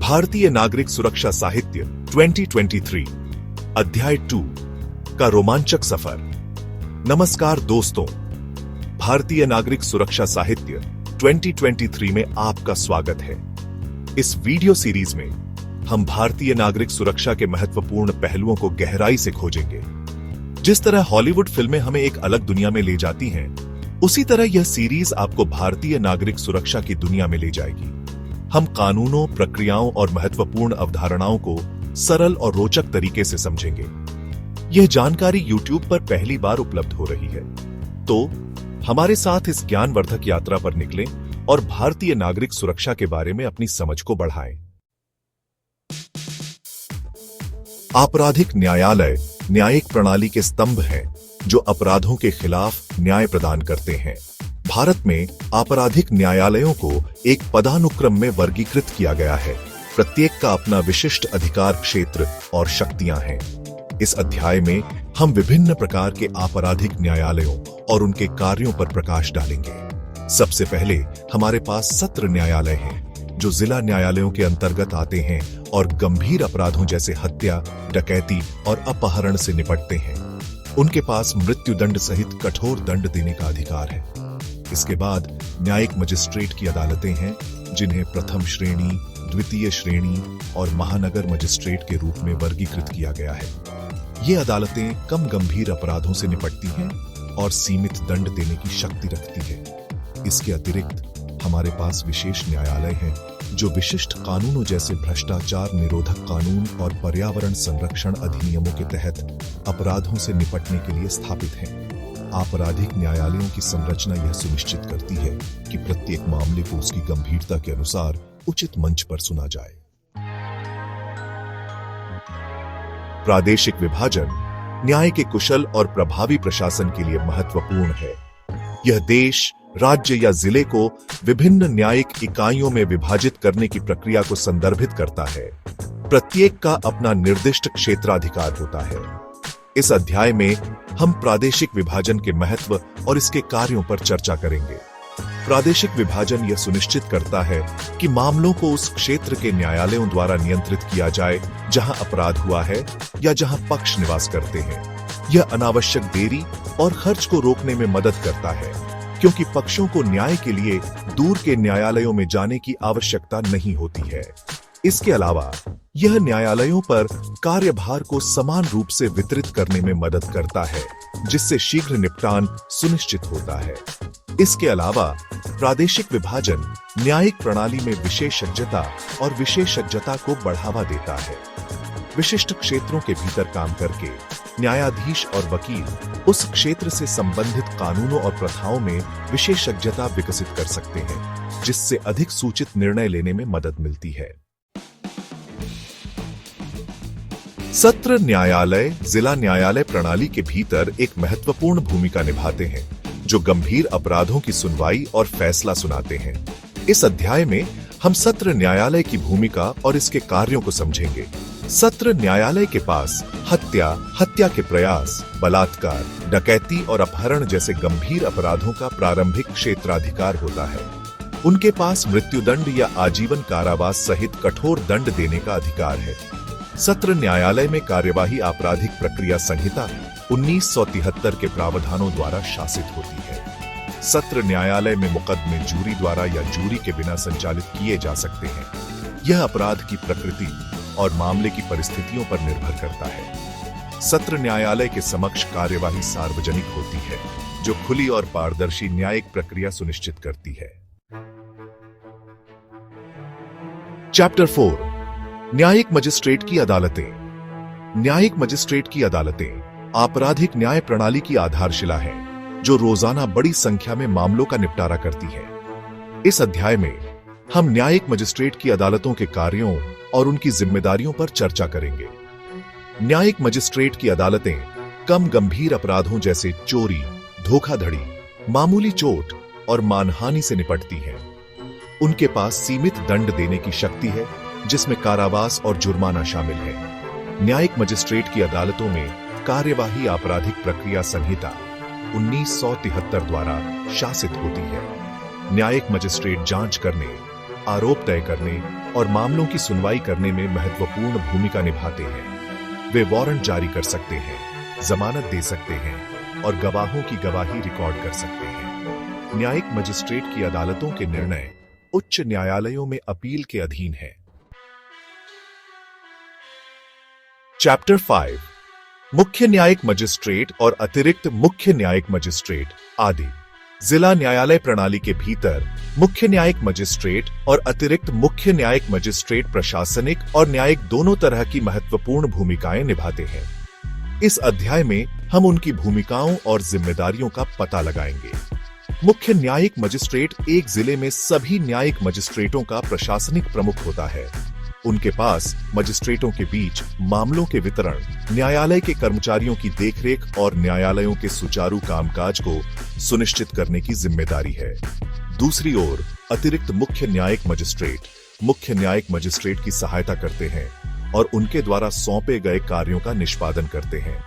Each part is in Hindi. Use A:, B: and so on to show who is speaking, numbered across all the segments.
A: भारतीय नागरिक सुरक्षा साहित्य 2023 अध्याय 2 का रोमांचक सफर। नमस्कार दोस्तों, भारतीय नागरिक सुरक्षा साहित्य 2023 में आपका स्वागत है। इस वीडियो सीरीज में हम भारतीय नागरिक सुरक्षा के महत्वपूर्ण पहलुओं को गहराई से खोजेंगे। जिस तरह हॉलीवुड फिल्में हमें एक अलग दुनिया में ले जाती हैं, उसी तरह यह सीरीज आपको भारतीय नागरिक सुरक्षा की दुनिया में ले जाएगी। हम कानूनों, प्रक्रियाओं और महत्वपूर्ण अवधारणाओं को सरल और रोचक तरीके से समझेंगे। यह जानकारी YouTube पर पहली बार उपलब्ध हो रही है, तो हमारे साथ इस ज्ञानवर्धक यात्रा पर निकलें और भारतीय नागरिक सुरक्षा के बारे में अपनी समझ को बढ़ाएं। आपराधिक न्यायालय न्यायिक प्रणाली के स्तंभ हैं जो अपराधों के खिलाफ न्याय प्रदान करते हैं। भारत में आपराधिक न्यायालयों को एक पदानुक्रम में वर्गीकृत किया गया है। प्रत्येक का अपना विशिष्ट अधिकार क्षेत्र और शक्तियां हैं। इस अध्याय में हम विभिन्न प्रकार के आपराधिक न्यायालयों और उनके कार्यों पर प्रकाश डालेंगे। सबसे पहले हमारे पास सत्र न्यायालय हैं, जो जिला न्यायालयों के अंतर्गत आते हैं और गंभीर अपराधों जैसे हत्या, डकैती और अपहरण से निपटते हैं। उनके पास मृत्युदंड सहित कठोर दंड देने का अधिकार है। इसके बाद न्यायिक मजिस्ट्रेट की अदालतें हैं, जिन्हें प्रथम श्रेणी, द्वितीय श्रेणी और महानगर मजिस्ट्रेट के रूप में वर्गीकृत किया गया है। ये अदालतें कम गंभीर अपराधों से निपटती हैं और सीमित दंड देने की शक्ति रखती है। इसके अतिरिक्त हमारे पास विशेष न्यायालय हैं, जो विशिष्ट कानूनों जैसे भ्रष्टाचार निरोधक कानून और पर्यावरण संरक्षण अधिनियमों के तहत अपराधों से निपटने के लिए स्थापित हैं। आपराधिक न्यायालयों की संरचना यह सुनिश्चित करती है कि प्रत्येक मामले को उसकी गंभीरता के अनुसार उचित मंच पर सुना जाए। प्रादेशिक विभाजन न्याय के कुशल और प्रभावी प्रशासन के लिए महत्वपूर्ण है। यह देश, राज्य या जिले को विभिन्न न्यायिक इकाइयों में विभाजित करने की प्रक्रिया को संदर्भित करता है। प्रत्येक का अपना निर्दिष्ट क्षेत्राधिकार होता है। इस अध्याय में हम प्रादेशिक विभाजन के महत्व और इसके कार्यों पर चर्चा करेंगे। प्रादेशिक विभाजन यह सुनिश्चित करता है कि मामलों को उस क्षेत्र के न्यायालयों द्वारा नियंत्रित किया जाए जहां अपराध हुआ है या जहां पक्ष निवास करते हैं। यह अनावश्यक देरी और खर्च को रोकने में मदद करता है, क्योंकि पक्षों को न्याय के लिए दूर के न्यायालयों में जाने की आवश्यकता नहीं होती है। इसके अलावा यह न्यायालयों पर कार्यभार को समान रूप से वितरित करने में मदद करता है, जिससे शीघ्र निपटान सुनिश्चित होता है। इसके अलावा प्रादेशिक विभाजन न्यायिक प्रणाली में विशेषज्ञता और विशेषज्ञता को बढ़ावा देता है। विशिष्ट क्षेत्रों के भीतर काम करके न्यायाधीश और वकील उस क्षेत्र से संबंधित कानूनों और प्रथाओं में विशेषज्ञता विकसित कर सकते हैं, जिससे अधिक सूचित निर्णय लेने में मदद मिलती है। सत्र न्यायालय जिला न्यायालय प्रणाली के भीतर एक महत्वपूर्ण भूमिका निभाते हैं, जो गंभीर अपराधों की सुनवाई और फैसला सुनाते हैं। इस अध्याय में हम सत्र न्यायालय की भूमिका और इसके कार्यों को समझेंगे। सत्र न्यायालय के पास हत्या, हत्या के प्रयास, बलात्कार, डकैती और अपहरण जैसे गंभीर अपराधों का प्रारंभिक क्षेत्राधिकार होता है। उनके पास मृत्युदंड या आजीवन कारावास सहित कठोर दंड देने का अधिकार है। सत्र न्यायालय में कार्यवाही आपराधिक प्रक्रिया संहिता 1973 के प्रावधानों द्वारा शासित होती है। सत्र न्यायालय में मुकदमे जूरी द्वारा या जूरी के बिना संचालित किए जा सकते हैं। यह अपराध की प्रकृति और मामले की परिस्थितियों पर निर्भर करता है। सत्र न्यायालय के समक्ष कार्यवाही सार्वजनिक होती है, जो खुली और पारदर्शी न्यायिक प्रक्रिया सुनिश्चित करती है। चैप्टर 4 न्यायिक मजिस्ट्रेट की अदालतें। न्यायिक मजिस्ट्रेट की अदालतें आपराधिक न्याय प्रणाली की आधारशिला हैं, जो रोजाना बड़ी संख्या में मामलों का निपटारा करती है। इस अध्याय में हम न्यायिक मजिस्ट्रेट की अदालतों के कार्यों और उनकी जिम्मेदारियों पर चर्चा करेंगे। न्यायिक मजिस्ट्रेट की अदालतें कम गंभीर अपराधों जैसे चोरी, धोखाधड़ी, मामूली चोट और मानहानि से निपटती हैं। उनके पास सीमित दंड देने की शक्ति है, जिसमें कारावास और जुर्माना शामिल है। न्यायिक मजिस्ट्रेट की अदालतों में कार्यवाही आपराधिक प्रक्रिया संहिता 1973 द्वारा शासित होती है। न्यायिक मजिस्ट्रेट जांच करने, आरोप तय करने और मामलों की सुनवाई करने में महत्वपूर्ण भूमिका निभाते हैं। वे वारंट जारी कर सकते हैं, जमानत दे सकते हैं और गवाहों की गवाही रिकॉर्ड कर सकते हैं। न्यायिक मजिस्ट्रेट की अदालतों के निर्णय उच्च न्यायालयों में अपील के अधीन हैं। चैप्टर 5 मुख्य न्यायिक मजिस्ट्रेट और अतिरिक्त मुख्य न्यायिक मजिस्ट्रेट आदि। जिला न्यायालय प्रणाली के भीतर मुख्य न्यायिक मजिस्ट्रेट और अतिरिक्त मुख्य न्यायिक मजिस्ट्रेट प्रशासनिक और न्यायिक दोनों तरह की महत्वपूर्ण भूमिकाएं निभाते हैं। इस अध्याय में हम उनकी भूमिकाओं और जिम्मेदारियों का पता लगाएंगे। मुख्य न्यायिक मजिस्ट्रेट एक जिले में सभी न्यायिक मजिस्ट्रेटों का प्रशासनिक प्रमुख होता है। उनके पास मजिस्ट्रेटों के बीच मामलों के वितरण, न्यायालय के कर्मचारियों की देखरेख और न्यायालयों के सुचारू कामकाज को सुनिश्चित करने की जिम्मेदारी है। दूसरी ओर अतिरिक्त मुख्य न्यायिक मजिस्ट्रेट की सहायता करते हैं और उनके द्वारा सौंपे गए कार्यों का निष्पादन करते हैं।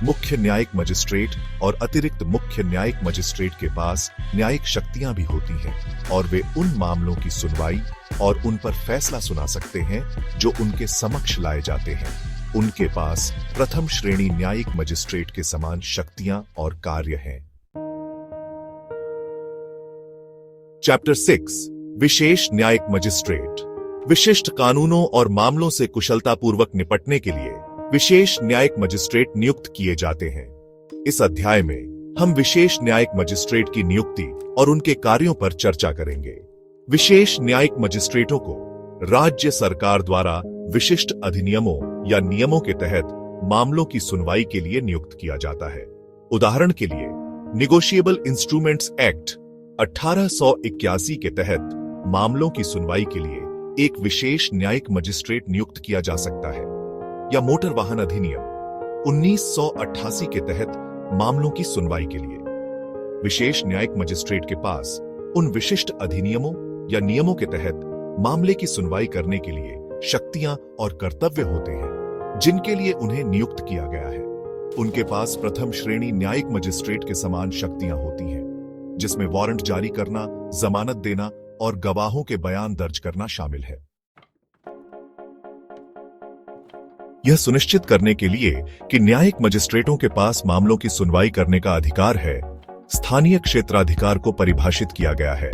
A: मुख्य न्यायिक मजिस्ट्रेट और अतिरिक्त मुख्य न्यायिक मजिस्ट्रेट के पास न्यायिक शक्तियां भी होती हैं और वे उन मामलों की सुनवाई और उन पर फैसला सुना सकते हैं जो उनके समक्ष लाए जाते हैं। उनके पास प्रथम श्रेणी न्यायिक मजिस्ट्रेट के समान शक्तियां और कार्य हैं। चैप्टर 6 विशेष न्यायिक मजिस्ट्रेट। विशिष्ट कानूनों और मामलों से कुशलतापूर्वक निपटने के लिए विशेष न्यायिक मजिस्ट्रेट नियुक्त किए जाते हैं। इस अध्याय में हम विशेष न्यायिक मजिस्ट्रेट की नियुक्ति और उनके कार्यों पर चर्चा करेंगे। विशेष न्यायिक मजिस्ट्रेटों को राज्य सरकार द्वारा विशिष्ट अधिनियमों या नियमों के तहत मामलों की सुनवाई के लिए नियुक्त किया जाता है। उदाहरण के लिए निगोशिएबल इंस्ट्रूमेंट्स एक्ट 1881 के तहत मामलों की सुनवाई के लिए एक विशेष न्यायिक मजिस्ट्रेट नियुक्त किया जा सकता है, या मोटर वाहन अधिनियम 1988 के तहत मामलों की सुनवाई के लिए विशेष न्यायिक मजिस्ट्रेट के पास उन विशिष्ट अधिनियमों या नियमों के तहत मामले की सुनवाई करने के लिए शक्तियां और कर्तव्य होते हैं जिनके लिए उन्हें नियुक्त किया गया है। उनके पास प्रथम श्रेणी न्यायिक मजिस्ट्रेट के समान शक्तियां होती हैं, जिसमें वारंट जारी करना, जमानत देना और गवाहों के बयान दर्ज करना शामिल है। यह सुनिश्चित करने के लिए कि न्यायिक मजिस्ट्रेटों के पास मामलों की सुनवाई करने का अधिकार है, स्थानीय क्षेत्राधिकार को परिभाषित किया गया है।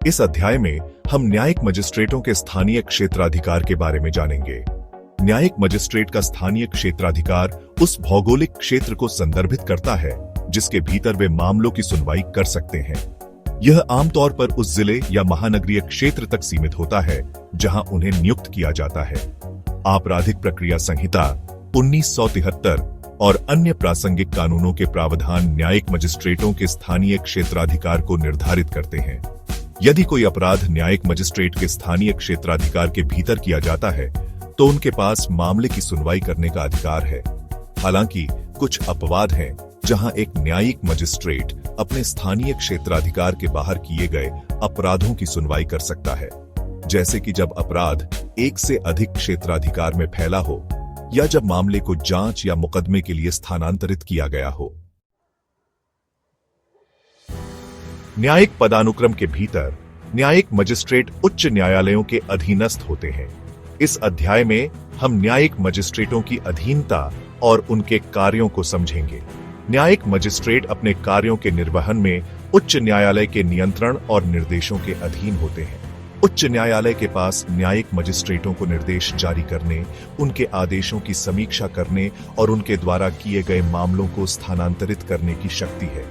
A: इस अध्याय में हम न्यायिक मजिस्ट्रेटों के स्थानीय क्षेत्राधिकार के बारे में जानेंगे। न्यायिक मजिस्ट्रेट का स्थानीय क्षेत्राधिकार उस भौगोलिक क्षेत्र को संदर्भित करता है जिसके भीतर वे मामलों की सुनवाई कर सकते हैं। यह आमतौर पर उस जिले या महानगरीय क्षेत्र तक सीमित होता है जहां उन्हें नियुक्त किया जाता है। आपराधिक प्रक्रिया संहिता 1973 और अन्य प्रासंगिक कानूनों के प्रावधान न्यायिक मजिस्ट्रेटों के स्थानीय क्षेत्राधिकार को निर्धारित करते हैं। यदि कोई अपराध न्यायिक मजिस्ट्रेट के स्थानीय क्षेत्राधिकार के भीतर किया जाता है तो उनके पास मामले की सुनवाई करने का अधिकार है। हालांकि कुछ अपवाद हैं जहां एक न्यायिक मजिस्ट्रेट अपने स्थानीय क्षेत्राधिकार के बाहर किए गए अपराधों की सुनवाई कर सकता है, जैसे कि जब अपराध एक से अधिक क्षेत्राधिकार में फैला हो या जब मामले को जांच या मुकदमे के लिए स्थानांतरित किया गया हो। न्यायिक पदानुक्रम के भीतर न्यायिक मजिस्ट्रेट उच्च न्यायालयों के अधीनस्थ होते हैं। इस अध्याय में हम न्यायिक मजिस्ट्रेटों की अधीनता और उनके कार्यों को समझेंगे। न्यायिक मजिस्ट्रेट अपने कार्यों के निर्वहन में उच्च न्यायालय के नियंत्रण और निर्देशों के अधीन होते हैं। उच्च न्यायालय के पास न्यायिक मजिस्ट्रेटों को निर्देश जारी करने, उनके आदेशों की समीक्षा करने और उनके द्वारा किए गए मामलों को स्थानांतरित करने की शक्ति है।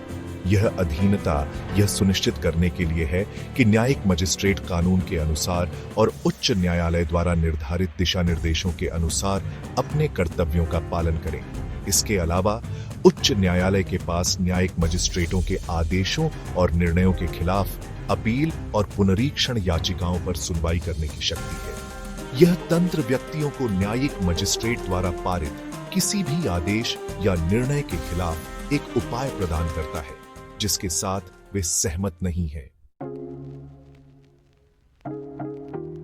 A: यह अधीनता यह सुनिश्चित करने के लिए है कि न्यायिक मजिस्ट्रेट कानून के अनुसार और उच्च न्यायालय द्वारा निर्धारित दिशा निर्देशों के अनुसार अपने कर्तव्यों का पालन करें। इसके अलावा उच्च न्यायालय के पास न्यायिक मजिस्ट्रेटों के आदेशों और निर्णयों के खिलाफ अपील और पुनरीक्षण याचिकाओं पर सुनवाई करने की शक्ति है। यह तंत्र व्यक्तियों को न्यायिक मजिस्ट्रेट द्वारा पारित किसी भी आदेश या निर्णय के खिलाफ एक उपाय प्रदान करता है जिसके साथ वे सहमत नहीं हैं।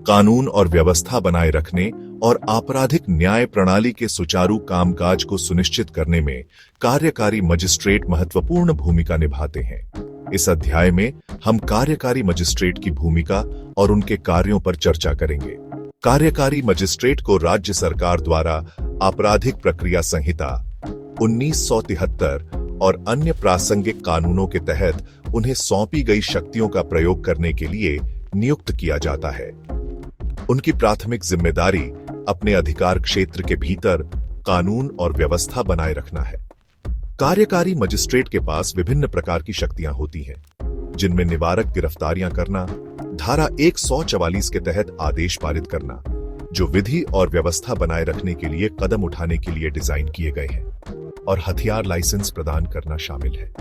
A: कानून और व्यवस्था बनाए रखने और आपराधिक न्याय प्रणाली के सुचारू कामकाज को सुनिश्चित करने में कार्यकारी मजिस्ट्रेट महत्वपूर्ण भूमिका निभाते हैं। इस अध्याय में हम कार्यकारी मजिस्ट्रेट की भूमिका और उनके कार्यों पर चर्चा करेंगे। कार्यकारी मजिस्ट्रेट को राज्य सरकार द्वारा आपराधिक प्रक्रिया संहिता 1973 और अन्य प्रासंगिक कानूनों के तहत उन्हें सौंपी गई शक्तियों का प्रयोग करने के लिए नियुक्त किया जाता है। उनकी प्राथमिक जिम्मेदारी अपने अधिकार क्षेत्र के भीतर कानून और व्यवस्था बनाए रखना है। कार्यकारी मजिस्ट्रेट के पास विभिन्न प्रकार की शक्तियां होती हैं, जिनमें निवारक गिरफ्तारियां करना, धारा 144 के तहत आदेश पारित करना, जो विधि और व्यवस्था बनाए रखने के लिए कदम उठाने के लिए डिजाइन किए गए हैं, और हथियार लाइसेंस प्रदान करना शामिल है।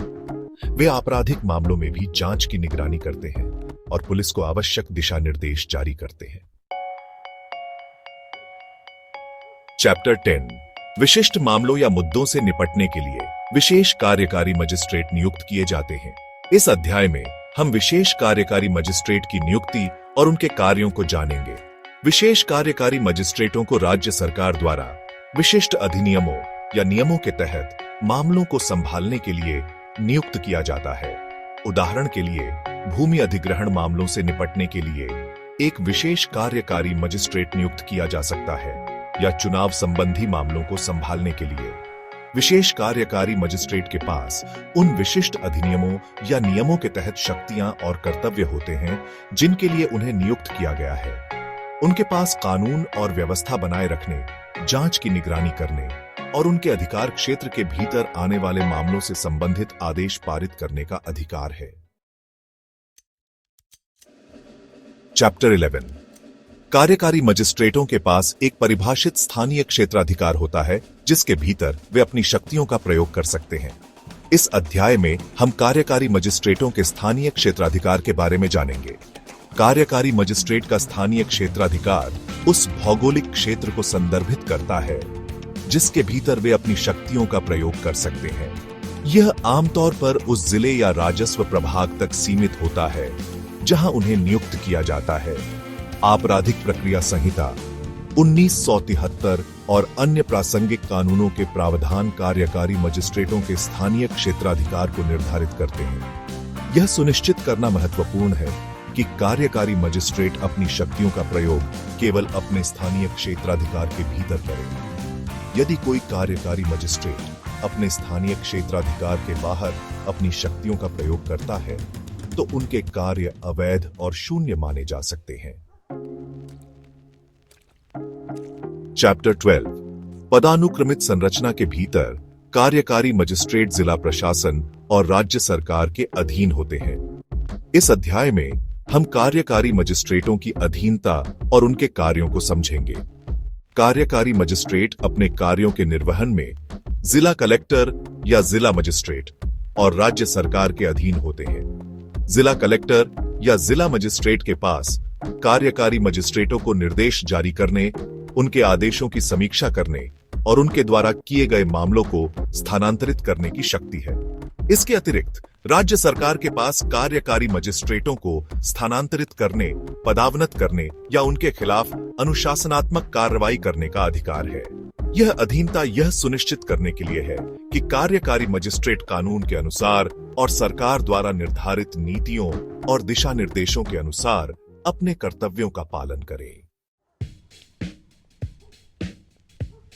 A: वे आपराधिक मामलों में भी जांच की निगरानी करते हैं और पुलिस को आवश्यक दिशा निर्देश जारी करते हैं। चैप्टर 10 विशिष्ट मामलों या मुद्दों से निपटने के लिए विशेष कार्यकारी मजिस्ट्रेट नियुक्त किए जाते हैं। इस अध्याय में हम विशेष कार्यकारी मजिस्ट्रेट की नियुक्ति और उनके कार्यों को जानेंगे। विशेष कार्यकारी मजिस्ट्रेटों को राज्य सरकार द्वारा विशिष्ट अधिनियमों या नियमों के तहत मामलों को संभालने के लिए नियुक्त किया जाता है। उदाहरण के लिए, भूमि अधिग्रहण मामलों से निपटने के लिए एक विशेष कार्यकारी मजिस्ट्रेट नियुक्त किया जा सकता है, या चुनाव संबंधी मामलों को संभालने के लिए विशेष कार्यकारी मजिस्ट्रेट के पास उन विशिष्ट अधिनियमों या नियमों के तहत शक्तियां और कर्तव्य होते हैं जिनके लिए उन्हें नियुक्त किया गया है। उनके पास कानून और व्यवस्था बनाए रखने, जांच की निगरानी करने और उनके अधिकार क्षेत्र के भीतर आने वाले मामलों से संबंधित आदेश पारित करने का अधिकार है। चैप्टर 11 कार्यकारी मजिस्ट्रेटों के पास एक परिभाषित स्थानीय क्षेत्राधिकार होता है, जिसके भीतर वे अपनी शक्तियों का प्रयोग कर सकते हैं। इस अध्याय में हम कार्यकारी मजिस्ट्रेटों के स्थानीय क्षेत्राधिकार के बारे में जानेंगे। कार्यकारी मजिस्ट्रेट का स्थानीय क्षेत्राधिकार उस भौगोलिक क्षेत्र को संदर्भित करता है जिसके भीतर वे अपनी शक्तियों का प्रयोग कर सकते हैं। यह आमतौर पर उस जिले या राजस्व प्रभाग तक सीमित होता है जहां उन्हें नियुक्त किया जाता है। आपराधिक प्रक्रिया संहिता 1973 और अन्य प्रासंगिक कानूनों के प्रावधान कार्यकारी मजिस्ट्रेटों के स्थानीय क्षेत्राधिकार को निर्धारित करते हैं। यह सुनिश्चित करना महत्वपूर्ण है कि कार्यकारी मजिस्ट्रेट अपनी शक्तियों का प्रयोग केवल अपने स्थानीय क्षेत्राधिकार के भीतर करे। यदि कोई कार्यकारी मजिस्ट्रेट अपने स्थानीय क्षेत्राधिकार के बाहर अपनी शक्तियों का प्रयोग करता है, तो उनके कार्य अवैध और शून्य माने जा सकते हैं। चैप्टर 12 पदानुक्रमित संरचना के भीतर कार्यकारी मजिस्ट्रेट जिला प्रशासन और राज्य सरकार के अधीन होते हैं। इस अध्याय में हम कार्यकारी मजिस्ट्रेटों की अधीनता और उनके कार्यों को समझेंगे। कार्यकारी मजिस्ट्रेट अपने कार्यों के निर्वहन में जिला कलेक्टर या जिला मजिस्ट्रेट और राज्य सरकार के अधीन होते हैं। जिला कलेक्टर या जिला मजिस्ट्रेट के पास कार्यकारी मजिस्ट्रेटों को निर्देश जारी करने, उनके आदेशों की समीक्षा करने और उनके द्वारा किए गए मामलों को स्थानांतरित करने की शक्ति है। इसके अतिरिक्त राज्य सरकार के पास कार्यकारी मजिस्ट्रेटों को स्थानांतरित करने, पदावनत करने या उनके खिलाफ अनुशासनात्मक कार्रवाई करने का अधिकार है। यह अधीनता यह सुनिश्चित करने के लिए है कि कार्यकारी मजिस्ट्रेट कानून के अनुसार और सरकार द्वारा निर्धारित नीतियों और दिशा निर्देशों के अनुसार अपने कर्तव्यों का पालन करें।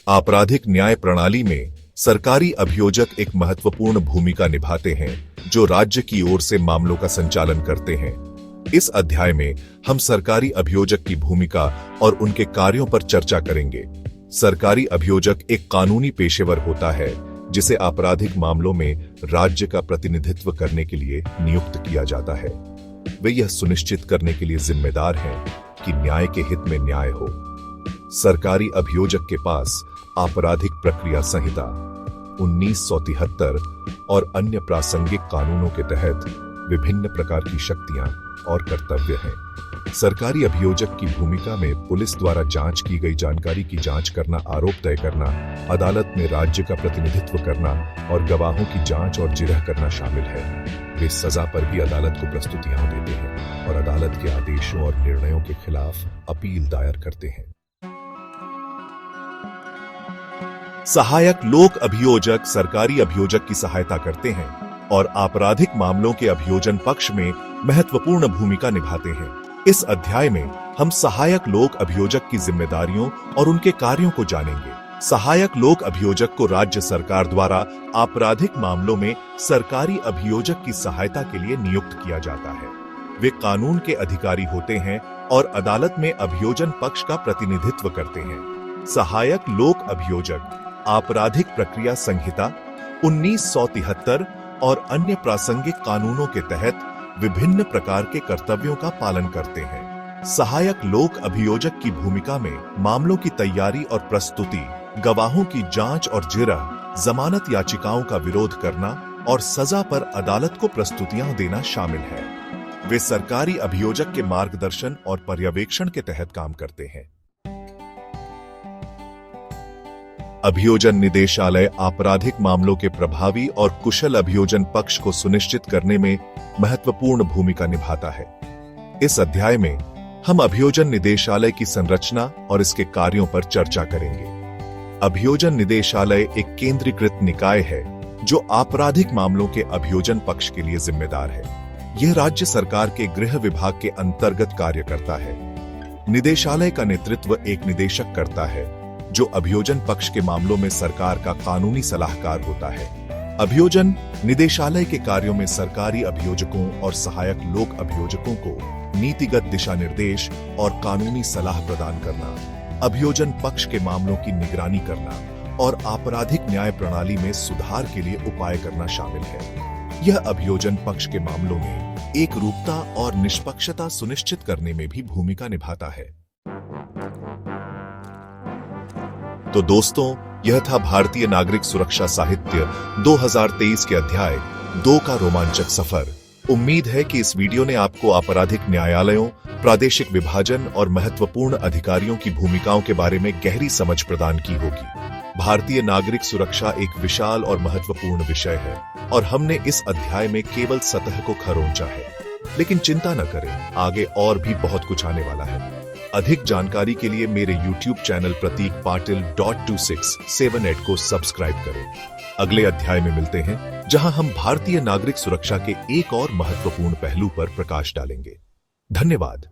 A: आपराधिक न्याय प्रणाली में सरकारी अभियोजक एक महत्वपूर्ण भूमिका निभाते हैं, जो राज्य की ओर से मामलों का संचालन करते हैं। इस अध्याय में हम सरकारी अभियोजक की भूमिका और उनके कार्यों पर चर्चा करेंगे। सरकारी अभियोजक एक कानूनी पेशेवर होता है जिसे आपराधिक मामलों में राज्य का प्रतिनिधित्व करने के लिए नियुक्त किया जाता है। वे यह सुनिश्चित करने के लिए जिम्मेदार हैं कि न्याय के हित में न्याय हो। सरकारी अभियोजक के पास आपराधिक प्रक्रिया संहिता 1973 और अन्य प्रासंगिक कानूनों के तहत विभिन्न प्रकार की शक्तियां और कर्तव्य हैं। सरकारी अभियोजक की भूमिका में पुलिस द्वारा जांच की गई जानकारी की जांच करना, आरोप तय करना, अदालत में राज्य का प्रतिनिधित्व करना और गवाहों की जांच और जिरह करना शामिल है। वे सजा पर भी अदालत को प्रस्तुतियां देते हैं और अदालत के आदेशों और निर्णयों के खिलाफ अपील दायर करते हैं। सहायक लोक अभियोजक सरकारी अभियोजक की सहायता करते हैं और आपराधिक मामलों के अभियोजन पक्ष में महत्वपूर्ण भूमिका निभाते हैं। इस अध्याय में हम सहायक लोक अभियोजक की जिम्मेदारियों और उनके कार्यों को जानेंगे। सहायक लोक अभियोजक को राज्य सरकार द्वारा आपराधिक मामलों में सरकारी अभियोजक की सहायता के लिए नियुक्त किया जाता है। वे कानून के अधिकारी होते हैं और अदालत में अभियोजन पक्ष का प्रतिनिधित्व करते हैं। सहायक लोक अभियोजक आपराधिक प्रक्रिया संहिता 1973 और अन्य प्रासंगिक कानूनों के तहत विभिन्न प्रकार के कर्तव्यों का पालन करते हैं। सहायक लोक अभियोजक की भूमिका में मामलों की तैयारी और प्रस्तुति, गवाहों की जांच और जिरह, जमानत याचिकाओं का विरोध करना और सजा पर अदालत को प्रस्तुतियां देना शामिल है। वे सरकारी अभियोजक के मार्गदर्शन और पर्यवेक्षण के तहत काम करते हैं। अभियोजन निदेशालय आपराधिक मामलों के प्रभावी और कुशल अभियोजन पक्ष को सुनिश्चित करने में महत्वपूर्ण भूमिका निभाता है। इस अध्याय में हम अभियोजन निदेशालय की संरचना और इसके कार्यों पर चर्चा करेंगे। अभियोजन निदेशालय एक केंद्रीकृत निकाय है जो आपराधिक मामलों के अभियोजन पक्ष के लिए जिम्मेदार है। यह राज्य सरकार के गृह विभाग के अंतर्गत कार्य करता है। निदेशालय का नेतृत्व एक निदेशक करता है जो अभियोजन पक्ष के मामलों में सरकार का कानूनी सलाहकार होता है। अभियोजन निदेशालय के कार्यों में सरकारी अभियोजकों और सहायक लोक अभियोजकों को नीतिगत दिशा निर्देश और कानूनी सलाह प्रदान करना, अभियोजन पक्ष के मामलों की निगरानी करना और आपराधिक न्याय प्रणाली में सुधार के लिए उपाय करना शामिल है। यह अभियोजन पक्ष के मामलों में एक रूपता और निष्पक्षता सुनिश्चित करने में भी भूमिका निभाता है। तो दोस्तों, यह था भारतीय नागरिक सुरक्षा साहित्य 2023 के अध्याय 2 का रोमांचक सफर। उम्मीद है कि इस वीडियो ने आपको आपराधिक न्यायालयों, प्रादेशिक विभाजन और महत्वपूर्ण अधिकारियों की भूमिकाओं के बारे में गहरी समझ प्रदान की होगी। भारतीय नागरिक सुरक्षा एक विशाल और महत्वपूर्ण विषय है और हमने इस अध्याय में केवल सतह को खरोंचा है। लेकिन चिंता न करें, आगे और भी बहुत कुछ आने वाला है। अधिक जानकारी के लिए मेरे YouTube चैनल pratikpatil.2678 को सब्सक्राइब करें। अगले अध्याय में मिलते हैं जहां हम भारतीय नागरिक सुरक्षा के एक और महत्वपूर्ण पहलू पर प्रकाश डालेंगे। धन्यवाद।